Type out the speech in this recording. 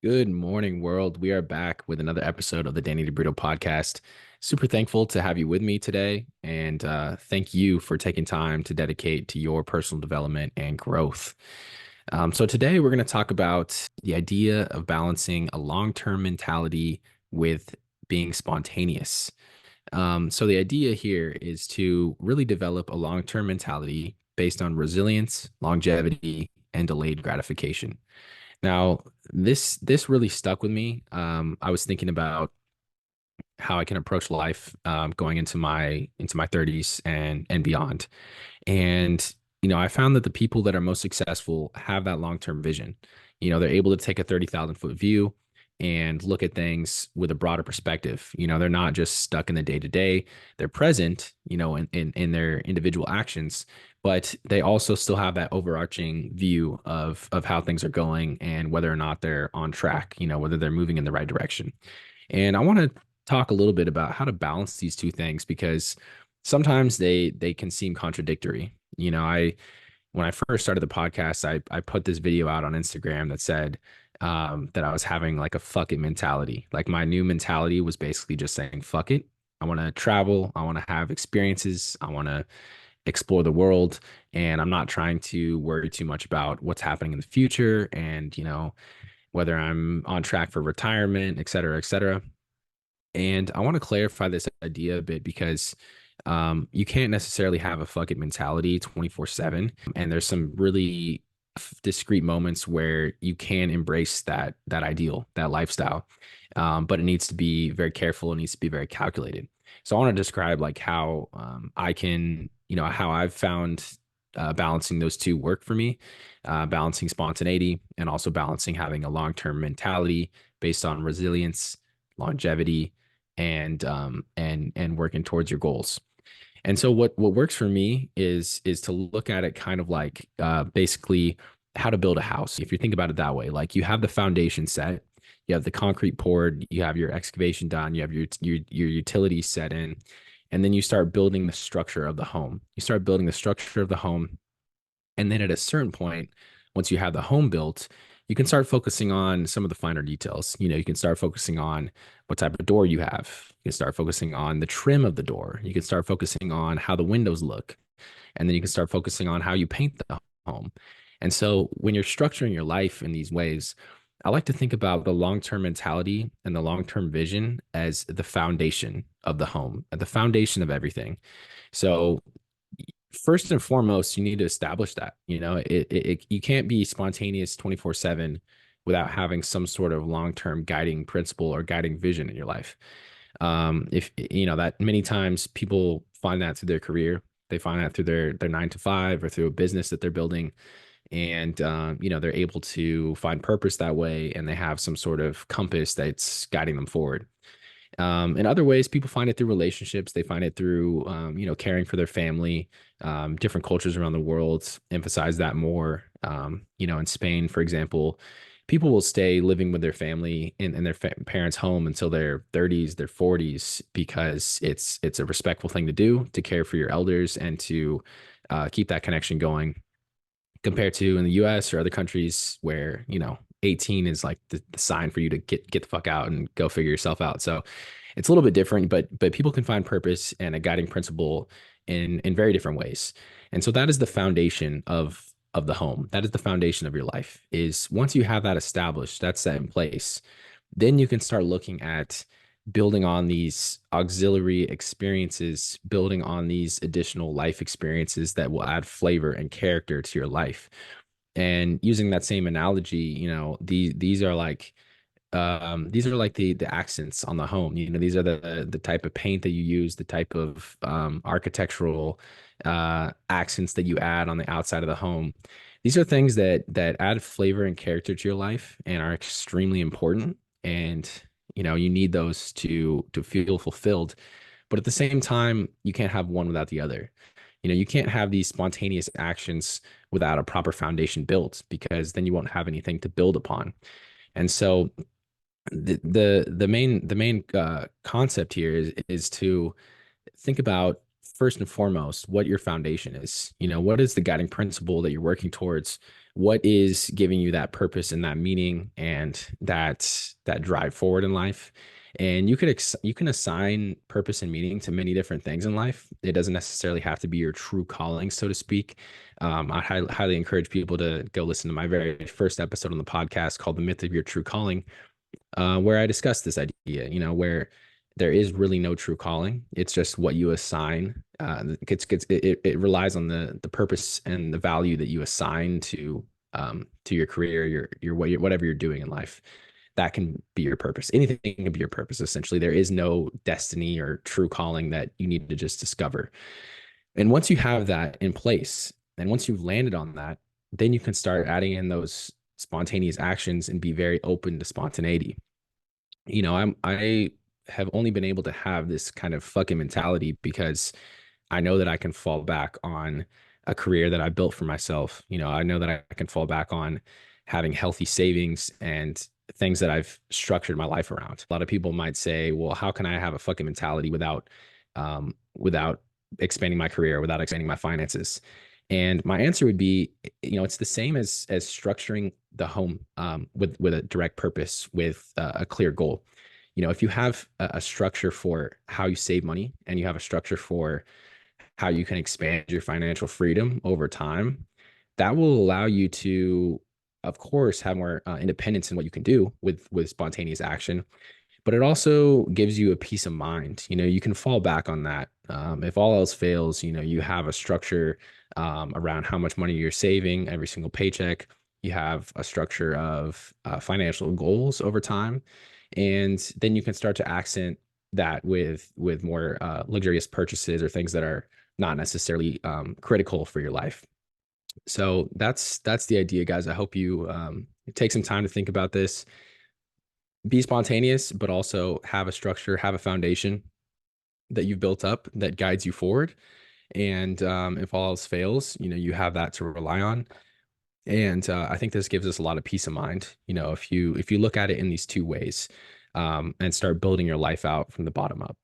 Good morning, world. We are back with another episode of the Danny DeBrito podcast. Super thankful to have you with me today. And thank you for taking time to dedicate to your personal development and growth. So, today we're going to talk about the idea of balancing a long term mentality with being spontaneous. So, the idea here is to really develop a long term mentality based on resilience, longevity, and delayed gratification. Now, this really stuck with me. I was thinking about how I can approach life going into my 30s and beyond. And I found that the people that are most successful have that long-term vision. They're able to take a 30,000-foot view and look at things with a broader perspective. They're not just stuck in the day to day. They're present, in their individual actions, but they also still have that overarching view of how things are going and whether or not they're on track, whether they're moving in the right direction. And I want to talk a little bit about how to balance these two things because sometimes they can seem contradictory. I when I first started the podcast, I put this video out on Instagram that said that I was having like a fuck it mentality. Like my new mentality was basically just saying fuck it. I want to travel. I want to have experiences. I want to explore the world, and I'm not trying to worry too much about what's happening in the future and whether I'm on track for retirement, et cetera, et cetera. And I want to clarify this idea a bit because you can't necessarily have a fuck it mentality 24/7. And there's some really discrete moments where you can embrace that ideal, that lifestyle. But it needs to be very careful. It needs to be very calculated. So I want to describe like how I can, how I've found balancing those two work for me, balancing spontaneity and also balancing having a long-term mentality based on resilience, longevity, and working towards your goals. And so what works for me is to look at it kind of like basically how to build a house. If you think about it that way, like you have the foundation set, you have the concrete poured, you have your excavation done, you have your utilities set in, and then you start building the structure of the home. You start building the structure of the home, and then at a certain point, once you have the home built, you can start focusing on some of the finer details. You can start focusing on what type of door you have. You can start focusing on the trim of the door. You can start focusing on how the windows look. And then you can start focusing on how you paint the home. And so when you're structuring your life in these ways, I like to think about the long-term mentality and the long-term vision as the foundation of the home, the foundation of everything. So first and foremost, you need to establish that. You can't be spontaneous 24/7 without having some sort of long-term guiding principle or guiding vision in your life. If that many times people find that through their career, they find that through their 9 to 5 or through a business that they're building, and they're able to find purpose that way, and they have some sort of compass that's guiding them forward. In other ways, people find it through relationships. They find it through, caring for their family. Different cultures around the world emphasize that more. In Spain, for example, people will stay living with their family in their parents' home until their 30s, their 40s, because it's a respectful thing to do to care for your elders and to keep that connection going compared to in the US or other countries where, 18 is like the sign for you to get the fuck out and go figure yourself out. So it's a little bit different, but people can find purpose and a guiding principle in very different ways. And so that is the foundation of the home. That is the foundation of your life. Is once you have that established, that's set in place, then you can start looking at building on these auxiliary experiences, building on these additional life experiences that will add flavor and character to your life. And using that same analogy, these are like the accents on the home. These are the type of paint that you use, the type of architectural accents that you add on the outside of the home. These are things that add flavor and character to your life and are extremely important. And you need those to feel fulfilled. But at the same time, you can't have one without the other. You can't have these spontaneous actions without a proper foundation built because then you won't have anything to build upon. And so the main concept here is to think about first and foremost what your foundation is. What is the guiding principle that you're working towards? What is giving you that purpose and that meaning and that drive forward in life? And you can assign purpose and meaning to many different things in life. It doesn't necessarily have to be your true calling, so to speak. I highly encourage people to go listen to my very first episode on the podcast called "The Myth of Your True Calling," where I discussed this idea, where there is really no true calling. It's just what you assign. It relies on the purpose and the value that you assign to your career, whatever you're doing in life. That can be your purpose. Anything can be your purpose. Essentially, there is no destiny or true calling that you need to just discover. And once you have that in place, and once you've landed on that, then you can start adding in those spontaneous actions and be very open to spontaneity. I have only been able to have this kind of fucking mentality because I know that I can fall back on a career that I built for myself. I know that I can fall back on having healthy savings and things that I've structured my life around. A lot of people might say, well, how can I have a fucking mentality without expanding my career, without expanding my finances? And my answer would be, it's the same as structuring the home with a direct purpose, with a clear goal. If you have a structure for how you save money and you have a structure for how you can expand your financial freedom over time, that will allow you to, of course, have more independence in what you can do with spontaneous action, but it also gives you a peace of mind. You can fall back on that. If all else fails, you have a structure around how much money you're saving every single paycheck. You have a structure of financial goals over time, and then you can start to accent that with more luxurious purchases or things that are not necessarily critical for your life. So that's the idea, guys. I hope you take some time to think about this. Be spontaneous, but also have a structure, have a foundation that you've built up that guides you forward. And if all else fails, you have that to rely on. And I think this gives us a lot of peace of mind. If you look at it in these two ways, and start building your life out from the bottom up.